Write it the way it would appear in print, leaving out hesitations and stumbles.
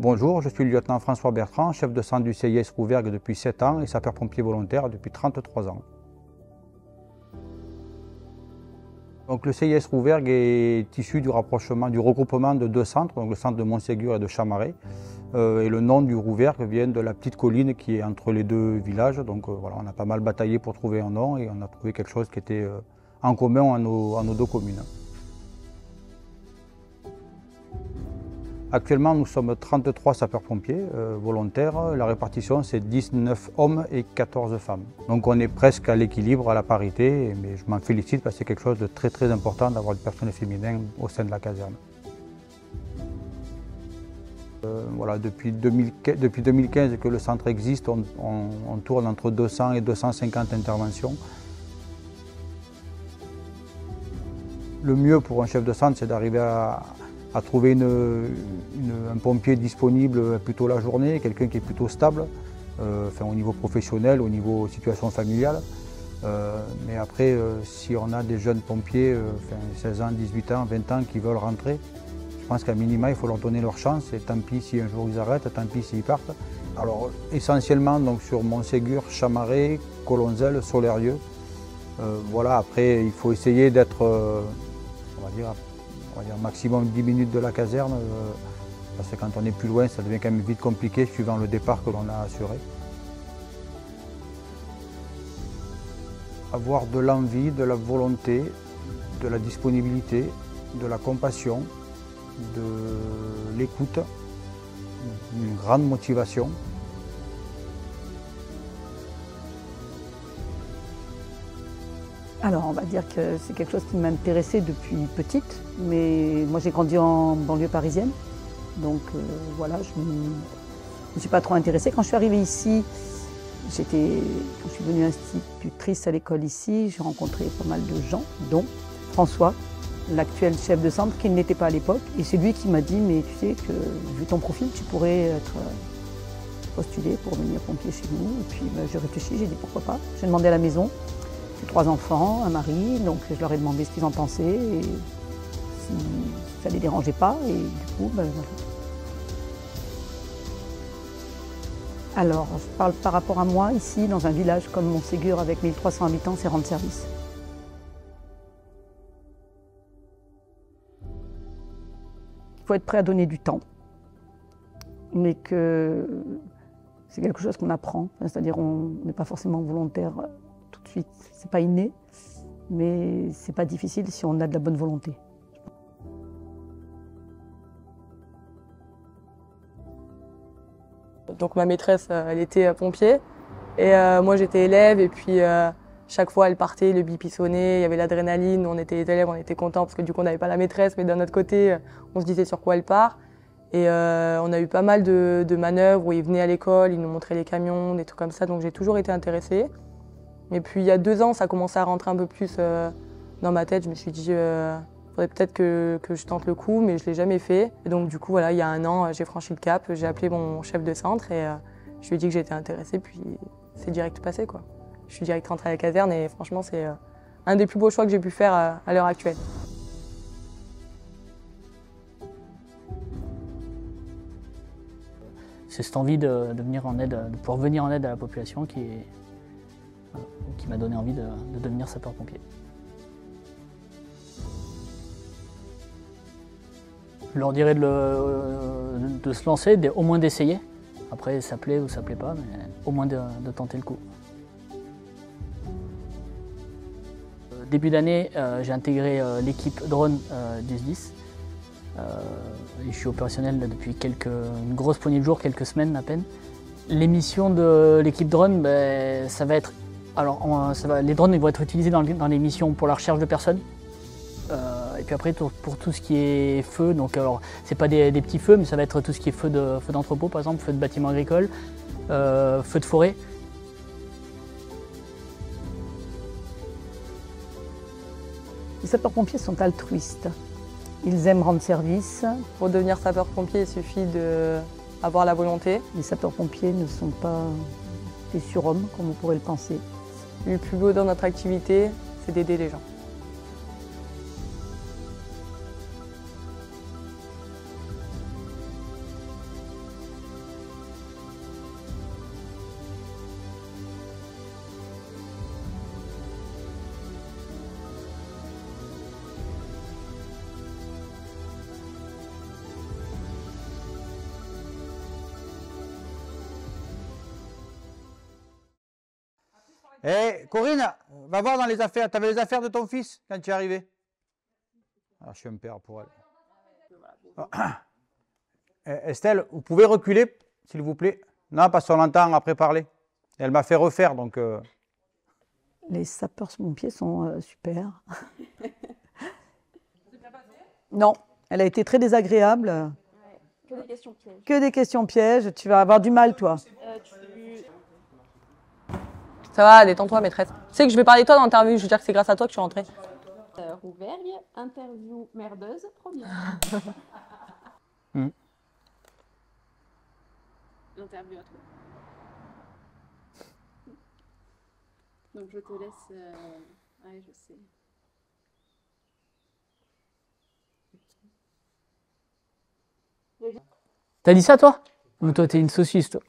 Bonjour, je suis le lieutenant François Bertrand, chef de centre du CIS Rouvergue depuis 7 ans et sapeur-pompier volontaire depuis 33 ans. Donc, le CIS Rouvergue est issu du regroupement de 2 centres, donc le centre de Montségur et de Chamarey. Et le nom du Rouvergue vient de la petite colline qui est entre les deux villages. Donc voilà, on a pas mal bataillé pour trouver un nom et on a trouvé quelque chose qui était en commun à nos deux communes. Actuellement, nous sommes 33 sapeurs-pompiers volontaires. La répartition, c'est 19 hommes et 14 femmes. Donc on est presque à l'équilibre, à la parité, mais je m'en félicite parce que c'est quelque chose de très important d'avoir du personnel féminin au sein de la caserne. Voilà, depuis 2015 que le centre existe, on tourne entre 200 et 250 interventions. Le mieux pour un chef de centre, c'est d'arriver à trouver un pompier disponible plutôt la journée, quelqu'un qui est plutôt stable, au niveau professionnel, au niveau situation familiale. Mais après, si on a des jeunes pompiers, 16 ans, 18 ans, 20 ans, qui veulent rentrer, je pense qu'à minima, il faut leur donner leur chance et tant pis si un jour ils arrêtent, tant pis s'ils partent. Alors essentiellement donc, sur Montségur, Chamarey, Colonzelle, Solerieux. Voilà, après il faut essayer d'être, on va dire maximum 10 minutes de la caserne, parce que quand on est plus loin, ça devient quand même vite compliqué suivant le départ que l'on a assuré. Avoir de l'envie, de la volonté, de la disponibilité, de la compassion, de l'écoute, une grande motivation. Alors on va dire que c'est quelque chose qui m'intéressait depuis petite, mais moi j'ai grandi en banlieue parisienne, donc voilà, je ne me suis pas trop intéressée. Quand je suis arrivée ici, quand je suis devenue institutrice à l'école ici, j'ai rencontré pas mal de gens, dont François, l'actuel chef de centre, qui ne l'était pas à l'époque, et c'est lui qui m'a dit, mais tu sais que vu ton profil, tu pourrais être postulé pour venir pompier chez nous. Et puis j'ai réfléchi, j'ai dit pourquoi pas. J'ai demandé à la maison. 3 enfants, un mari, donc je leur ai demandé ce qu'ils en pensaient et si ça ne les dérangeait pas, et du coup, voilà. Alors, je parle par rapport à moi, ici, dans un village comme Montségur avec 1300 habitants, c'est rendre service. Il faut être prêt à donner du temps, mais que c'est quelque chose qu'on apprend, c'est-à-dire on n'est pas forcément volontaire tout de suite, c'est pas inné, mais c'est pas difficile si on a de la bonne volonté. Donc ma maîtresse, elle était pompier et moi j'étais élève et puis chaque fois elle partait, le bip sonnait, il y avait l'adrénaline, on était élèves, on était contents parce que du coup on n'avait pas la maîtresse, mais d'un autre côté on se disait sur quoi elle part. Et on a eu pas mal de manœuvres où ils venaient à l'école, ils nous montraient les camions, des trucs comme ça, donc j'ai toujours été intéressée. Et puis il y a 2 ans, ça a commencé à rentrer un peu plus dans ma tête. Je me suis dit, faudrait peut-être que je tente le coup, mais je ne l'ai jamais fait. Et donc du coup, voilà, il y a 1 an, j'ai franchi le cap, j'ai appelé mon chef de centre et je lui ai dit que j'étais intéressée, puis c'est direct passé, quoi. Je suis direct rentrée à la caserne et franchement, c'est un des plus beaux choix que j'ai pu faire à l'heure actuelle. C'est cette envie de venir en aide, de pouvoir venir en aide à la population qui m'a donné envie de devenir sapeur-pompier. Je leur dirais de se lancer, au moins d'essayer. Après, ça plaît ou ça plaît pas, mais au moins de tenter le coup. Début d'année, j'ai intégré l'équipe drone du SDIS. Je suis opérationnel là, depuis une grosse poignée de jours, quelques semaines à peine. Les missions de l'équipe drone, ça va être... Alors, les drones vont être utilisés dans les missions pour la recherche de personnes. Et puis après, pour tout ce qui est feu, donc alors, c'est pas des petits feux, mais ça va être tout ce qui est feu d'entrepôt, par exemple, feu de bâtiment agricole, feu de forêt. Les sapeurs-pompiers sont altruistes. Ils aiment rendre service. Pour devenir sapeur-pompier, il suffit d'avoir la volonté. Les sapeurs-pompiers ne sont pas des surhommes, comme on pourrait le penser. Le plus beau dans notre activité, c'est d'aider les gens. Eh, Corinne, va voir dans les affaires. Tu avais les affaires de ton fils quand tu es arrivé. Ah, je suis un père pour elle. Ah. Estelle, vous pouvez reculer, s'il vous plaît? Non, parce qu'on l'entend après parler. Elle m'a fait refaire, donc... Les sapeurs-pompiers sont super. Non, elle a été très désagréable. Ouais, que des questions pièges. Que des questions pièges. Tu vas avoir du mal, toi. Ça va, détends-toi, maîtresse. Tu sais que je vais parler de toi dans l'interview, je veux dire que c'est grâce à toi que je suis rentrée. Rouvergue, interview merdeuse, premier. Interview à toi. Donc je te laisse... Ouais, je sais. T'as dit ça, toi? Ou toi, t'es une saucisse, toi?